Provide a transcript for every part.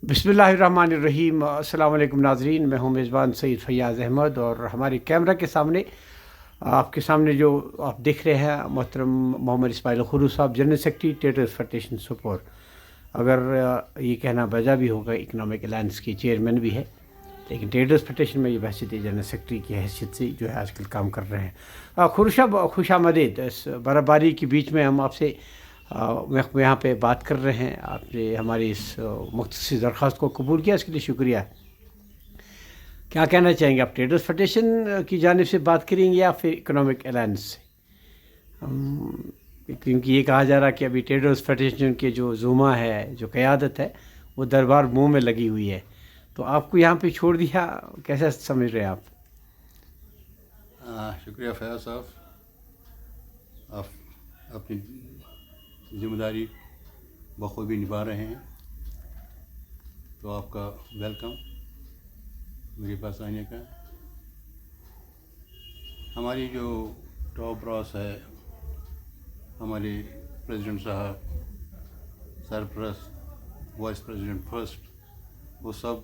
بسم اللہ الرحمن الرحیم۔ السلام علیکم ناظرین، میں ہوں میزبان سید فیاض احمد، اور ہمارے کیمرہ کے سامنے آپ کے سامنے جو آپ دیکھ رہے ہیں محترم محمد اسماعیل خرو صاحب، جنرل سیکرٹری ٹریڈرز فیڈریشن سپور۔ اگر یہ کہنا بجا بھی ہوگا، اکنامک الائنس کی چیئرمین بھی ہے، لیکن ٹریڈرز فیڈریشن میں یہ بحثیت جنرل سیکرٹری کی حیثیت سے جو ہے آج کل کام کر رہے ہیں۔ خرو صاحب، خوش آمدید۔ اس برف باری کے بیچ میں ہم آپ سے یہاں پہ بات کر رہے ہیں۔ آپ نے ہماری اس مختصر درخواست کو قبول کیا، اس کے لیے شکریہ۔ کیا کہنا چاہیں گے آپ؟ ٹریڈرز فیڈریشن کی جانب سے بات کریں گے یا پھر اکنامک الائنس سے؟ کیونکہ یہ کہا جا رہا کہ ابھی ٹریڈرز فیڈریشن کے جو زوما ہے، جو قیادت ہے، وہ دربار منہ میں لگی ہوئی ہے، تو آپ کو یہاں پہ چھوڑ دیا، کیسا سمجھ رہے ہیں آپ؟ شکریہ فیاض صاحب، آپ اپنی ذمہ داری بخوبی نبھا رہے ہیں، تو آپ کا ویلکم میرے پاس آنے کا۔ ہماری جو ٹاپ براس ہے، ہمارے پریزیڈنٹ صاحب، سرپرست، وائس پریزیڈنٹ فرسٹ، وہ سب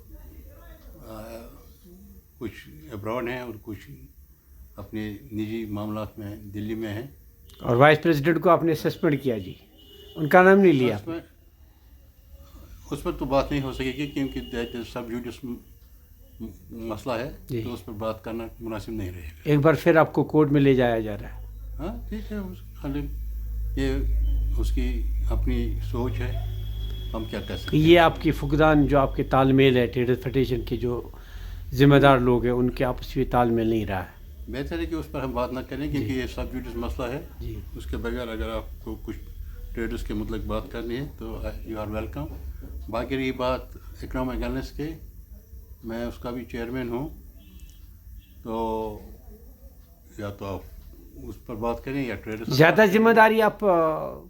کچھ ابراڈ ہیں اور کچھ اپنے نجی معاملات میں دلی میں ہیں۔ اور وائس پریزیڈنٹ کو آپ نے سسپینڈ کیا جی، ان کا نام نہیں لیا؟ اس پر تو بات نہیں ہو سکے گی، کیونکہ سب جوڈس مسئلہ ہے، تو اس پر بات کرنا مناسب نہیں رہے گا۔ ایک بار پھر آپ کو کورٹ میں لے جایا جا رہا ہے؟ ہاں ٹھیک ہے، یہ اس کی اپنی سوچ ہے، ہم کیا کہہ سکتے ہیں۔ یہ آپ کی فقدان، جو آپ کے تال میل ہے ٹریڈرز فیڈریشن کے جو ذمہ دار لوگ ہیں، ان کے آپس میں تال میل نہیں رہا ہے؟ بہتر ہے کہ اس پر ہم بات نہ کریں، کیونکہ یہ سب جوڈس مسئلہ ہے۔ اس کے بغیر اگر آپ کو کچھ ٹریڈرز کے متعلق بات کرنی ہے تو یو آر ویلکم۔ باقی رہی بات اکنامک الائنس کے، میں اس کا بھی چیئرمین ہوں، تو یا تو آپ اس پر بات کریں یا ٹریڈرز۔ زیادہ ذمہ داری آپ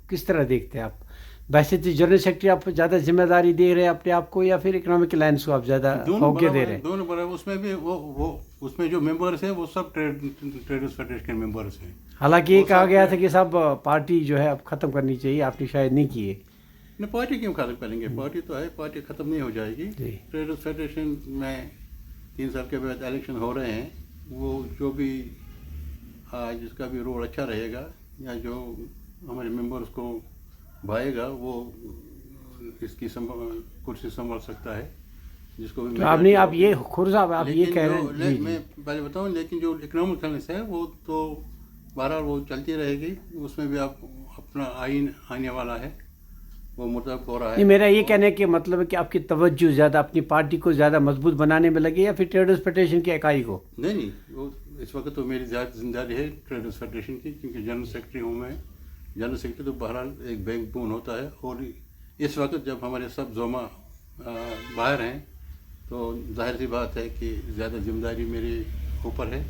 کس طرح دیکھتے ہیں؟ آپ بحثیت جنرل سیکرٹری آپ زیادہ ذمہ داری دے رہے ہیں اپنے آپ کو، یا پھر اکنامک الائنس کو آپ زیادہ موقع دے رہے ہیں؟ دونوں برابر۔ اس میں بھی وہ اس میں جو ممبرس ہیں وہ سب ٹریڈرز فیڈریشن کے ممبرس ہیں۔ حالانکہ یہ کہا گیا تھا کہ صاحب پارٹی جو ہے اب ختم کرنی چاہیے، آپ نے شاید نہیں کی ہے۔ نہیں، پارٹی کیوں ختم کریں گے؟ پارٹی تو ہے، پارٹی ختم نہیں ہو جائے گی۔ ٹریڈرز فیڈریشن میں 3 سال کے بعد الیکشن ہو رہے ہیں، وہ جو بھی جس کا بھی رول اچھا رہے گا، یا جو ہمارے ممبرس کو بھائے گا، وہ اس کی کرسی سنبھال سکتا ہے، جس کو بھی۔ آپ یہ خور صاحب آپ یہ کہہ رہے ہیں، میں پہلے بتاؤں، لیکن جو اکنامک الائنس ہے وہ تو بہرحال وہ چلتی رہے گی، اس میں بھی آپ اپنا آئین آنے والا ہے، وہ مطابق ہو رہا ہے۔ میرا یہ کہنے کے مطلب ہے کہ آپ کی توجہ زیادہ اپنی پارٹی کو زیادہ مضبوط بنانے میں لگے، یا پھر ٹریڈرز فیڈریشن کی اکائی کو؟ نہیں، وہ اس وقت تو میری زیادہ ذمہ داری ہے ٹریڈرز فیڈریشن کی، کیونکہ جنرل سیکرٹری ہوں میں۔ جنرل سیکرٹری تو بہرحال ایک بیک بون ہوتا ہے، اور اس وقت جب ہمارے سب زوما باہر ہیں، تو ظاہر سی بات ہے کہ زیادہ ذمہ داری میرے اوپر ہے۔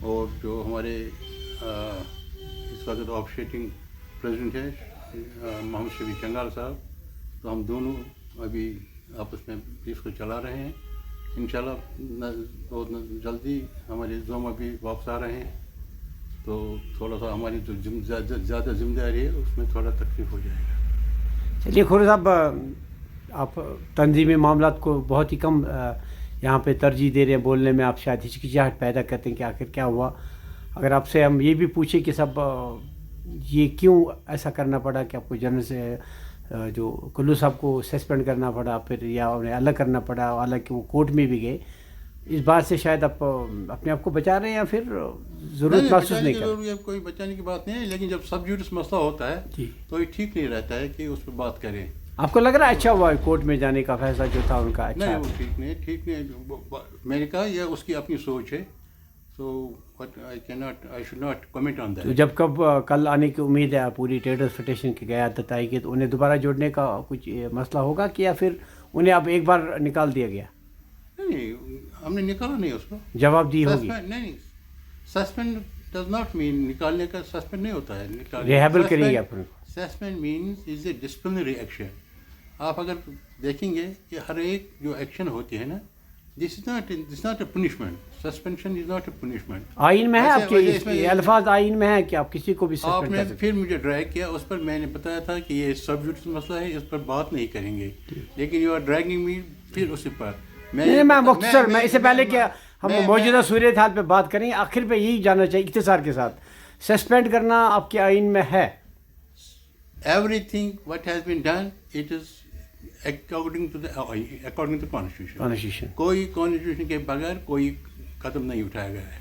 اور جو ہمارے اس وقت آفیشیٹنگ پریزیڈنٹ ہیں محمد شفیع چنگال صاحب، تو ہم دونوں ابھی آپس میں اس کو چلا رہے ہیں۔ انشاءاللہ بہت جلدی ہمارے زوما بھی واپس آ رہے ہیں، تو تھوڑا سا ہماری جو زیادہ ذمہ داری ہے اس میں تھوڑا تکلیف ہو جائے گا۔ چلیے خور صاحب، آپ تنظیمی معاملات کو بہت ہی کم یہاں پہ ترجیح دے رہے ہیں بولنے میں، آپ شاید ہچکچاہٹ پیدا کرتے ہیں کہ آخر کیا ہوا۔ اگر آپ سے ہم یہ بھی پوچھیں کہ سب یہ کیوں ایسا کرنا پڑا کہ آپ کو جنرل سے جو کلو صاحب کو سسپینڈ کرنا پڑا، پھر یا انہیں الگ کرنا پڑا، حالانکہ وہ کورٹ میں بھی گئے، اس بات سے شاید آپ اپنے آپ کو بچا رہے ہیں، یا پھر ضرورت محسوس نہیں کر رہے؟ کوئی بچانے کی بات نہیں ہے، لیکن جب سب جوڈس مسئلہ ہوتا ہے تو یہ ٹھیک نہیں رہتا ہے کہ اس پہ بات کریں۔ آپ کو لگ رہا ہے اچھا ہوا کورٹ میں جانے کا فیصلہ جو تھا ان کا اچھا؟ نہیں، وہ ٹھیک نہیں ہے۔ میں نے کہا یہ اس کی اپنی سوچ ہے، تو I should not comment on that۔ تو جب کل آنے کی امید ہے پوری ٹریڈرز فیڈریشن کی قیادت آئے گی، تو انہیں دوبارہ جوڑنے کا کچھ مسئلہ ہوگا کہ یا پھر انہیں اب ایک بار نکال دیا گیا؟ نہیں، ہم نے نکالا نہیں اس کو، جواب دی ہوگی؟ نہیں، سسپینڈ ڈز ناٹ مین نکالنے کا، سسپینڈ نہیں ہوتا ہے ریہیبل کریں گے آپ؟ Suspend means is a disciplinary action. آپ اگر دیکھیں گے کہ ہر ایک جو ایکشن ہوتی ہے نا، This is not a punishment. Suspension is not a punishment. آئین میں ہے آپ کے اس میں یہ الفاظ آئین میں ہے کہ آپ کسی کو بھی آپ سسپینڈ نے کر سکتے پھر مجھے ڈریگ کیا، اس پر میں نے بتایا تھا کہ یہ سب جوڈس مسئلہ ہے، اس پر بات نہیں کریں گے، لیکن یو آر ڈریگنگ می پھر اسی پر نہیں میں مختصر میں اس سے پہلے کہ ہم موجودہ صورتحال پہ بات کریں آخر پہ یہی جاننا چاہیے اختصار کے ساتھ سسپینڈ کرنا آپ کے آئین میں ہے؟ Everything what has been done, it is according to constitution. Constitution کوئی کانسٹیٹیوشن کے بغیر کوئی قدم نہیں اٹھایا گیا ہے.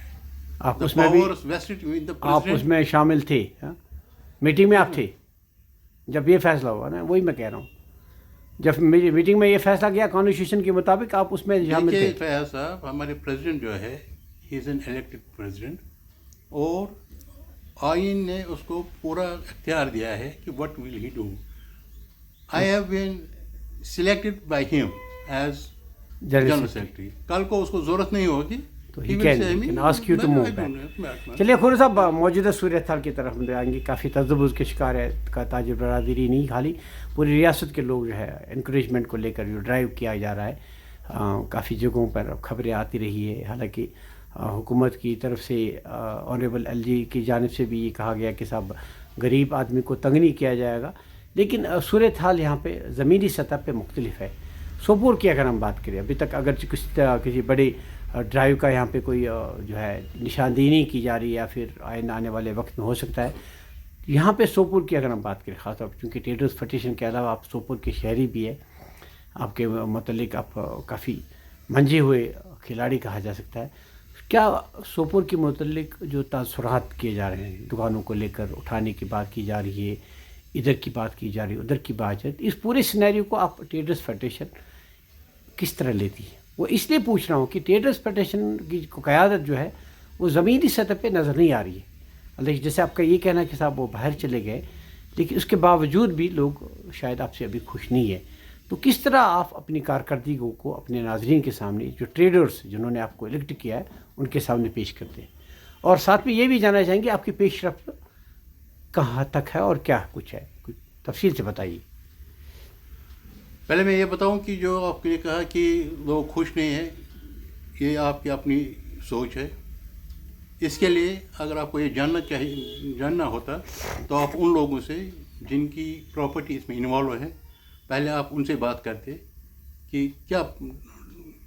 آپ اس میں بھی آپ اس میں شامل تھے میٹنگ میں آپ تھے جب یہ فیصلہ ہوا نا، وہی میں کہہ رہا ہوں جب میٹنگ میں یہ فیصلہ کیا کانسٹیٹیوشن کے مطابق آپ اس میں شامل تھے. فیاض صاحب ہمارے پریزیڈنٹ جو ہے ہی از این الیکٹڈ پریزیڈنٹ، اور آئین نے اس کو پورا اختیار دیا ہے کہ what will he do. I have been selected by him as general secretary. کل کو اس کو ضرورت نہیں ہوگی تو he can ask you to move back. چلیے خور صاحب موجودہ صورتحال کی طرف ہم آئیں گے. کافی تذبذ کے شکار ہے کا تاجر برادری نہیں خالی پوری ریاست کے لوگ جو ہے انکریجمنٹ کو لے کر جو ڈرائیو کیا جا رہا ہے کافی جگہوں پر خبریں آتی رہی ہے. حالانکہ حکومت کی طرف سے آنریبل ایل جی کی جانب سے بھی یہ کہا گیا کہ صاحب غریب آدمی کو تنگ نہیں کیا جائے گا، لیکن صورتحال یہاں پہ زمینی سطح پہ مختلف ہے. سوپور کی اگر ہم بات کریں ابھی تک اگر کسی بڑے ڈرائیو کا یہاں پہ کوئی جو ہے نشاندہی نہیں کی جا رہی ہے یا پھر آنے والے وقت میں ہو سکتا ہے. یہاں پہ سوپور کی اگر ہم بات کریں خاص طور پر چونکہ ٹریڈرز فیڈریشن کے علاوہ آپ سوپور کے شہری بھی ہے، آپ کے متعلق آپ کافی منجے ہوئے کھلاڑی کہا جا سکتا ہے. کیا سوپور کے متعلق جو تاثرات کیے جا رہے ہیں دکانوں کو لے کر اٹھانے کی بات کی جا رہی ہے، ادھر کی بات کی جا رہی ہے ادھر کی بات ہے، اس پورے سینیریو کو آپ ٹریڈرز فیڈریشن کس طرح لیتی ہے؟ وہ اس لیے پوچھ رہا ہوں کہ ٹریڈرز فیڈریشن کی قیادت جو ہے وہ زمینی سطح پہ نظر نہیں آ رہی ہے. جیسے آپ کا یہ کہنا ہے کہ صاحب وہ باہر چلے گئے، لیکن اس کے باوجود بھی لوگ شاید آپ سے ابھی خوش نہیں ہے. تو کس طرح آپ اپنی کارکردگی کو اپنے ناظرین کے سامنے جو ٹریڈرز جنہوں نے آپ کو الیکٹ کیا ہے ان کے سامنے پیش کرتے ہیں، اور ساتھ میں یہ بھی جاننا چاہیں گے آپ کی پیش رفت کہاں تک ہے اور کیا کچھ ہے، کچھ تفصیل سے بتائیے. پہلے میں یہ بتاؤں کہ جو آپ نے کہا کہ لوگ خوش نہیں ہیں، یہ آپ کی اپنی سوچ ہے. اس کے لیے اگر آپ کو یہ جاننا ہوتا تو آپ ان لوگوں سے جن کی پراپرٹی اس میں انوالو ہے پہلے آپ ان سے بات کرتے کہ کیا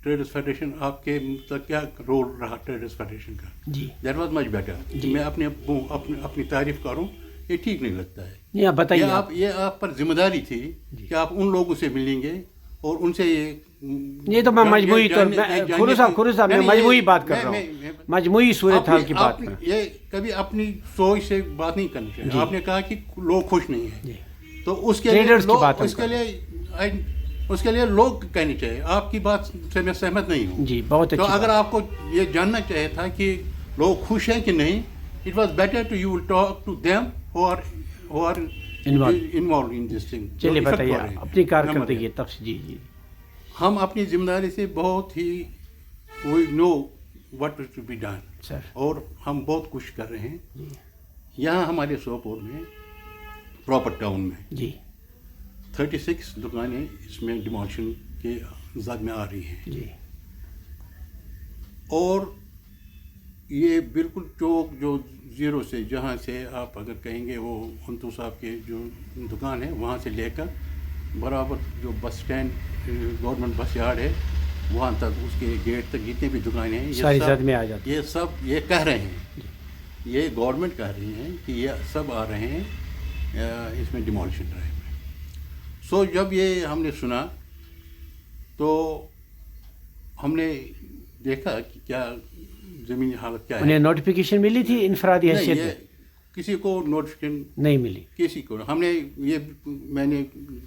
ٹریڈرز فیڈریشن آپ کے مطلب کیا رول رہا ٹریڈرز فیڈریشن کا. جی دیٹ واز مچ بیٹر. میں اپنی تعریف کروں یہ ٹھیک نہیں لگتا ہے. یہ بتائیے یہ آپ پر ذمہ داری تھی کہ آپ ان لوگوں سے ملیں گے اور ان سے یہ تو میں مجموعی طور خورو صاحب میں مجموعی بات کر رہا ہوں، مجموعی صورتحال کی بات کر. یہ کبھی اپنی سوچ سے بات نہیں کرنی چاہیے. آپ نے کہا کہ لوگ خوش نہیں ہیں تو اس کے لیے لوگ کہنی چاہیے. آپ کی بات سے میں سہمت نہیں ہوں. جی بہت اچھا. تو اگر آپ کو یہ جاننا چاہیے تھا کہ لوگ خوش ہیں کہ نہیں، it was better to you will talk to them who are involved in this thing. چلیے بتائیے اپنی کارکردگی تفصیل. جی ہم اپنی ذمہ داری سے بہت ہی we know what to be done sir, اور ہم بہت کچھ کر رہے ہیں. یہاں ہمارے سوپور میں پراپر ٹاؤن میں جی 36 دکانیں اس میں ڈیمولشن کے زد میں آ رہی ہیں. جی اور یہ بالکل چوک جو زیرو سے جہاں سے آپ اگر کہیں گے وہ ہنتو صاحب کے جو دکان ہے وہاں سے لے کر برابر جو بس اسٹینڈ گورنمنٹ بس یارڈ ہے وہاں تک اس کے گیٹ تک جتنے بھی دکانیں ہیں یہ سب یہ کہہ رہے ہیں، یہ گورنمنٹ کہہ رہی ہیں کہ یہ سب آ رہے ہیں اس میں ڈیمولشن ڈرائیو میں. سو جب یہ ہم نے سنا تو ہم نے دیکھا کہ کیا زمینی حالت کیا ہے. انہیں نوٹیفیکیشن ملی تھی انفرادی حیثیت میں؟ کسی کو نوٹیفیکیشن نہیں ملی. کسی کو ہم نے میں نے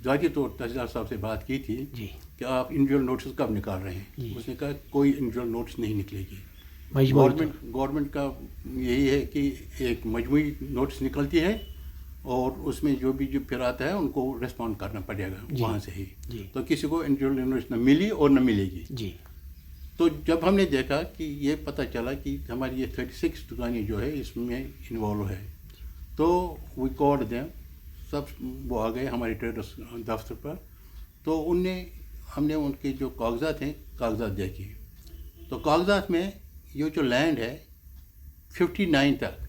ذاتی طور تحصیلدار صاحب سے بات کی تھی جی کہ آپ انڈیویجول نوٹس کب نکال رہے ہیں. اس نے کہا کوئی انڈیویجول نوٹس نہیں نکلے گی. گورنمنٹ کا یہی ہے کہ ایک مجموعی نوٹس نکلتی ہے اور اس میں جو بھی جو پھر آتا ہے ان کو ریسپونڈ کرنا پڑے گا وہاں سے ہی. تو کسی کو انڈیویجول نوٹس نہ ملی اور نہ ملے گی. جی تو جب ہم نے دیکھا کہ یہ پتہ چلا کہ ہماری یہ 36 دکانیں جو ہے اس میں انوالو ہے تو وی کالڈ دیم. سب وہ آ گئے ہمارے ٹریڈرس دفتر پر. تو ہم نے ان کے جو کاغذات ہیں کاغذات دیکھے تو کاغذات میں یہ جو لینڈ ہے 59 تک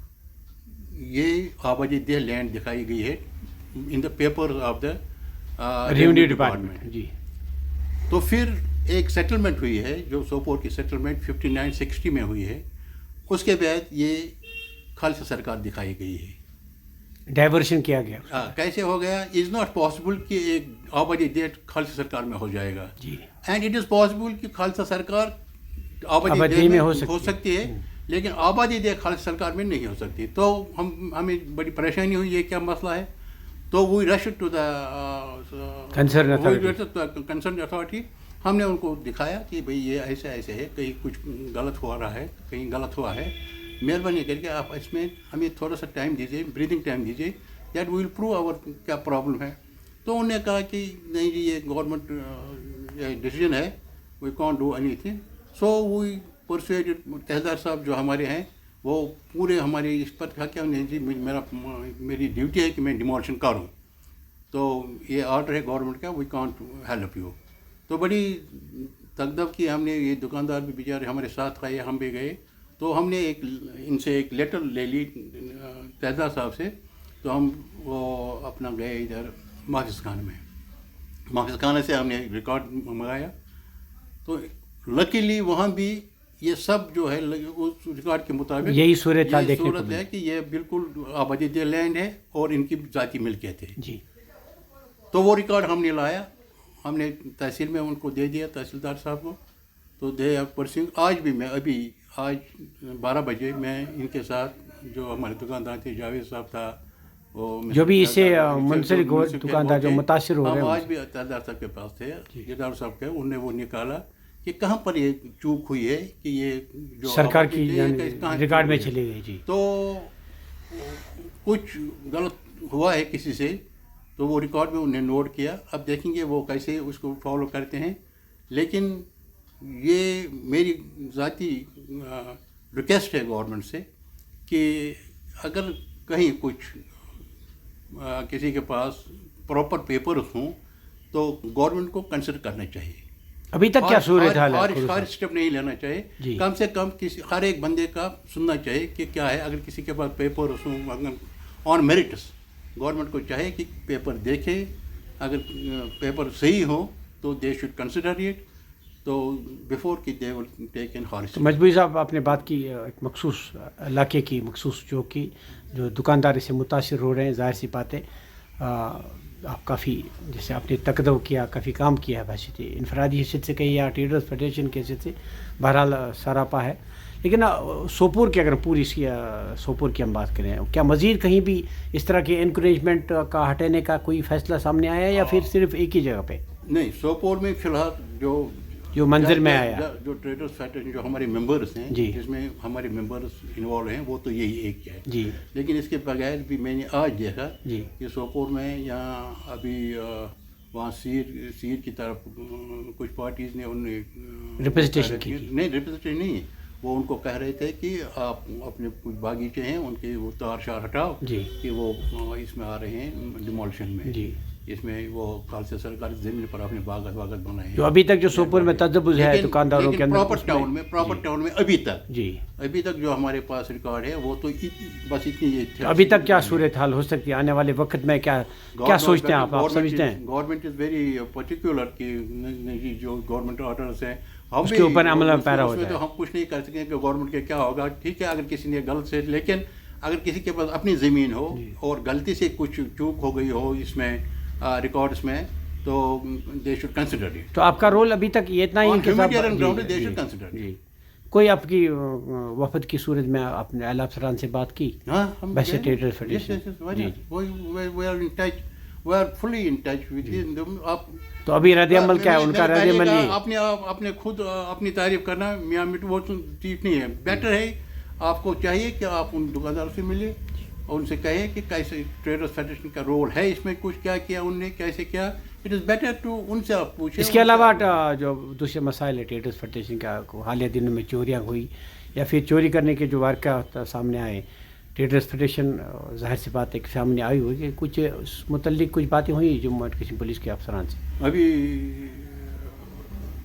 یہ آبادی دہ لینڈ دکھائی گئی ہے in the paper of the revenue department. جی. تو پھر ایک سیٹلمنٹ ہوئی ہے جو سوپور کی سیٹلمنٹ 5960 میں ہوئی ہے. اس کے بعد یہ خالصہ سرکار دکھائی گئی ہے. ڈائیورشن کیا گیا. کیسے ہو گیا؟ از ناٹ پاسبل کہ ایک آبادی دیٹ خالصہ سرکار میں ہو جائے گا. جی. اینڈ اٹ از پاسبل کہ خالصہ سرکار آبادی آبادی دہ میں ہو سکتی ہے لیکن آبادی دہ خالصہ سرکار میں نہیں ہو سکتی. تو ہمیں بڑی پریشانی ہوئی یہ کیا مسئلہ ہے. تو وی رش ٹو دا کنسرن اتھارٹی. ہم نے ان کو دکھایا کہ بھئی یہ ایسے ایسے ہے, کہیں کچھ غلط ہو رہا ہے, کہیں غلط ہوا ہے, مہربانی کر کے آپ اس میں ہمیں تھوڑا سا ٹائم دیجیے, بریدنگ ٹائم دیجیے, دیٹ وی ول پروو آور کیا پرابلم ہے. تو انہوں نے کہا کہ نہیں جی یہ گورنمنٹ ڈیسیجن ہے, we can't do any thing. سو وی پرسویڈڈ تحصیلدار صاحب جو ہمارے ہیں وہ پورے ہمارے اس پر کہا کہ نہیں جی میری ڈیوٹی ہے کہ میں ڈیمولشن کروں, تو یہ آرڈر ہے گورنمنٹ کا, وی کانٹ ہیلپ یو. تو بڑی تگدب کی ہم نے, یہ دکاندار بھی بیچارے ہمارے ساتھ آئے, ہم بھی گئے. تو ہم نے ان سے ایک لیٹر لے لی تحصیلدار صاحب سے. تو ہم وہ اپنا گئے ادھر محافظ خانے میں, محافظ خانے سے ہم نے ریکارڈ منگایا. تو لکیلی وہاں بھی یہ سب جو ہے اس ریکارڈ کے مطابق یہی صورت ہے کہ یہ بالکل آبادی دہ لینڈ ہے اور ان کی ذاتی ملکیت ہے. جی. تو وہ ریکارڈ ہم نے لایا, ہم نے تحصیل میں ان کو دے دیا, تحصیلدار صاحب کو. تو دے آر پرسنگ. آج بھی میں آج 12 بجے میں ان کے ساتھ جو ہمارے دکاندار تھے, جاوید صاحب تھا, وہ جو بھی اس سے منسلک دکاندار جو متاثر ہو رہے ہیں, آج بھی تحصیلدار صاحب کے پاس تھے, جدار صاحب کے, انہوں نے وہ نکالا کہ کہاں پر یہ چوک ہوئی ہے کہ یہ جو سرکار کی ریکارڈ میں چلی گئی. جی. تو کچھ غلط ہوا ہے کسی سے, تو وہ ریکارڈ میں انہوں نے نوٹ کیا. اب دیکھیں گے وہ کیسے اس کو فالو کرتے ہیں. لیکن یہ میری ذاتی ریکویسٹ ہے گورنمنٹ سے کہ اگر کہیں کچھ کسی کے پاس پراپر پیپرز ہوں تو گورنمنٹ کو کنسیڈر کرنا چاہیے. ابھی تک کیا صورت حال ہے؟ ہر اسٹیپ نہیں لینا چاہیے. کم سے کم ہر ایک بندے کا سننا چاہیے کہ کیا ہے. اگر کسی کے پاس پیپرز ہوں آن میرٹس, گورنمنٹ کو چاہے کہ پیپر دیکھے, اگر پیپر صحیح ہو تو دے شوڈ کنسیڈر اٹ, تو بیفور کہ دے ول ٹیک ان ہارش. مجبوری صاحب آپ نے بات کی ایک مخصوص علاقے کی, مخصوص جو دکانداری سے متاثر ہو رہے ہیں. ظاہر سی بات ہے آپ کافی جیسے آپ نے تقدو کیا, کافی کام کیا ہے, ویسے انفرادی حیثیت سے کہیں یا ٹریڈرز فیڈریشن کی حیثیت سے بہرحال سراپا ہے. لیکن سوپور کی اگر پوری سوپور کی ہم بات کریں, کیا مزید کہیں بھی اس طرح کے انکریجمنٹ کا ہٹانے کا کوئی فیصلہ سامنے آیا ہے یا پھر صرف ایک ہی جگہ پہ؟ نہیں, سوپور میں فی الحال جو منظر میں آیا, جو ٹریڈرز فیڈریشن جو ہمارے ممبرس ہیں, جی, جس میں ہمارے ممبرس انوالو ہیں, وہ تو یہی ایک ہے. جی. لیکن اس کے بغیر بھی میں نے آج دیکھا جی کہ سوپور میں یہاں ابھی وہاں سیر کی طرف کچھ پارٹیز نے ان ریپریزنٹیشن کی. نہیں, ریپریزنٹیشن نہیں, وہ ان کو کہہ رہے تھے کہ آپ اپنے کچھ باغیچے ہیں ان کے وہ تار شار ہٹاؤ, جی, کہ وہ اس میں آ رہے ہیں ڈیمولشن میں. جی. اس میں وہ خالصہ سرکاری زمین پر اپنے باغت بنائے ہیں. جو ابھی تک جو سوپور میں تجبز ہے دکانداروں کے اندر پراپر ٹاؤن میں ابھی تک, جی, ابھی تک جو ہمارے پاس ریکارڈ ہے وہ تو بس اتنی. ابھی تک کیا صورت حال ہو سکتی ہے آنے والے وقت میں؟ کیا سوچتے ہیں آپ سمجھتے ہیں؟ گورنمنٹ از ویری پرٹیکولر کہ جو گورنمنٹ آرڈرس ہیں اس کے اوپر عمل پیرا ہوتا ہے. تو ہم کچھ نہیں کر سکیں کہ گورنمنٹ کے کیا ہوگا. ٹھیک ہے اگر کسی نے غلط سے, لیکن اگر کسی کے پاس اپنی زمین ہو اور غلطی سے کچھ چوک ہو گئی ہو اس میں ریکارڈس میں, تو دے شوڈ کنسیڈر اٹ. تو آپ کا رول ابھی تک یہ اتنا ہی جی. کوئی آپ کی وفد کی صورت میں آپ نے اعلیٰ افسران سے بات کی؟ ہاں, ویسے traders federation, we are fully in touch with them. تو ابھی رد عمل کیا ہے ان کا؟ رد عمل نہیں, اپنے خود اپنی تعریف کرنا میاں مٹ وہ ٹھیک نہیں ہے. بیٹر ہے آپ کو چاہیے کہ آپ ان دکانداروں سے ملیں اور ان سے کہیں کہ کیسے ٹریڈرز فیڈریشن کا رول ہے اس میں, کچھ کیا کیا انہوں نے, کیسے کیا. اٹ از بیٹر ٹو ان سے آپ پوچھیں. اس کے علاوہ جو دوسرے مسائل ہے ٹریڈرز فیڈریشن کا, حالیہ دنوں میں چوریاں ہوئی یا پھر چوری کرنے کے جو واقعات سامنے آئے, ٹریڈرز فیڈریشن ظاہر سی بات ہے کہ سامنے آئی ہوئی کہ کچھ اس متعلق کچھ باتیں ہوئی جموں اینڈ کشمیر پولیس کے افسران سے؟ ابھی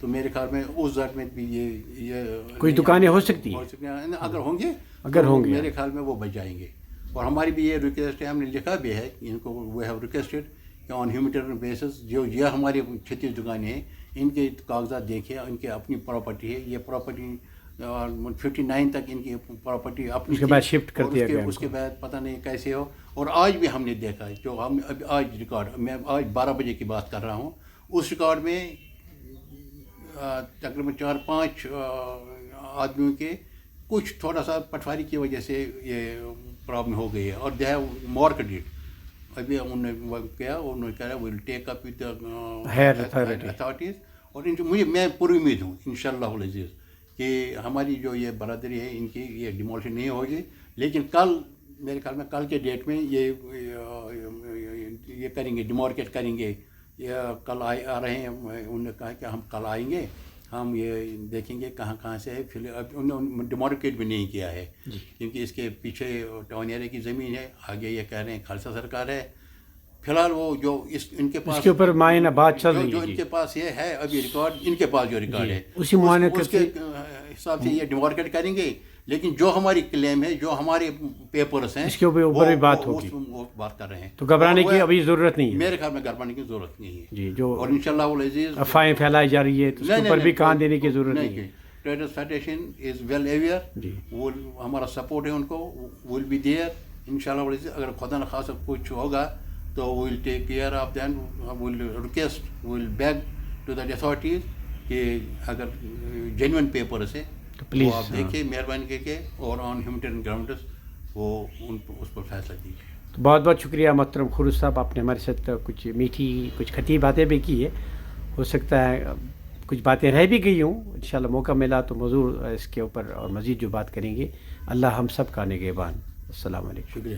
تو میرے خیال میں اس زر میں بھی یہ کچھ دکانیں ہو سکتی ہیں، اگر ہوں گے میرے خیال میں وہ بچ جائیں گے. اور ہماری بھی یہ ریکویسٹ ہے، ہم نے لکھا بھی ہے ان کو، وی ہیو ریکویسٹڈ کہ آن ہیومینٹیرین بیسس جو یہ ہماری 36 دکانیں ہیں ان کے کاغذات دیکھیں، ان کے اپنی پراپرٹی ہے، یہ پراپرٹی 59 تک ان کی پراپرٹی اپنی، اس کے بعد شفٹ کر دیا گیا، اس کے بعد پتہ نہیں کیسے ہو. اور آج بھی ہم نے دیکھا جو ہم ابھی آج ریکارڈ، میں آج 12 بجے کی بات کر رہا ہوں، اس ریکارڈ میں تقریباً 4-5 آدمیوں کے کچھ تھوڑا سا پٹواری کی وجہ سے یہ پرابلم ہو گئی ہے. اور دے ہیو مارکیٹ ابھی انہوں نے کیا، انہوں نے کہا ول ٹیک اپ ود ہائر اتھارٹیز. اور میں پوری امید ہوں انشاءاللہ العزیز کہ ہماری جو یہ برادری ہے ان کی یہ ڈیمولیشن نہیں ہوگی. لیکن کل میرے خیال میں کل کے ڈیٹ میں یہ کریں گے، ڈیمارکیٹ کریں گے. یہ کل آ رہے ہیں، انہوں نے کہا کہ ہم کل آئیں گے، ہم یہ دیکھیں گے کہاں سے ہے. اب انہوں نے ڈیمارکیٹ بھی نہیں کیا ہے کیونکہ اس کے پیچھے ٹاؤن ایریا کی زمین ہے، آگے یہ کہہ رہے ہیں خالصہ سرکار ہے. فی الحال وہ جو ان کے پاس، اس کے اوپر معائنہ بات چل رہی ہے، جو ان کے پاس یہ ہے ابھی ریکارڈ، ان کے پاس جو ریکارڈ ہے اسی معائنہ اس کے حساب سے یہ ڈیمارکیٹ کریں گے. لیکن جو ہماری کلیم ہے، جو ہمارے پیپرس ہیں، اس کے اوپر بھی بات ہوگی، وہ بات کر رہے ہیں. تو گھبرانے کی ابھی ضرورت نہیں ہے، میرے خیال میں گھبرانے کی ضرورت نہیں ہے جی. جو اور انشاءاللہ العزیز افواہیں پھیلائی جا رہی ہے تو اس کے اوپر بھی کان دینے کی ضرورت نہیں ہے. ٹریڈرز فیڈریشن از ویل اویئر، وہ ہمارا سپورٹ ہے ان کو، ول بی دیئر انشاءاللہ العزیز. اگر خدا نخواستہ کچھ ہوگا تو will take care of them, will request, will beg to the authorities کہ اگر جینوئن پیپرس ہے تو پلیز آپ دیکھیں مہربانی کر کے، اور آن ہیومینٹیرین گراؤنڈس وہ اس پر فیصلہ دیجیے. تو بہت بہت شکریہ محترم خروش صاحب، آپ نے ہمارے ساتھ کچھ میٹھی کچھ کھٹی باتیں بھی کی ہے. ہو سکتا ہے کچھ باتیں رہ بھی گئی ہوں، انشاءاللہ موقع ملا تو موضوع اس کے اوپر اور مزید جو بات کریں گے. اللہ ہم سب کا نگہبان. السلام علیکم. شکریہ.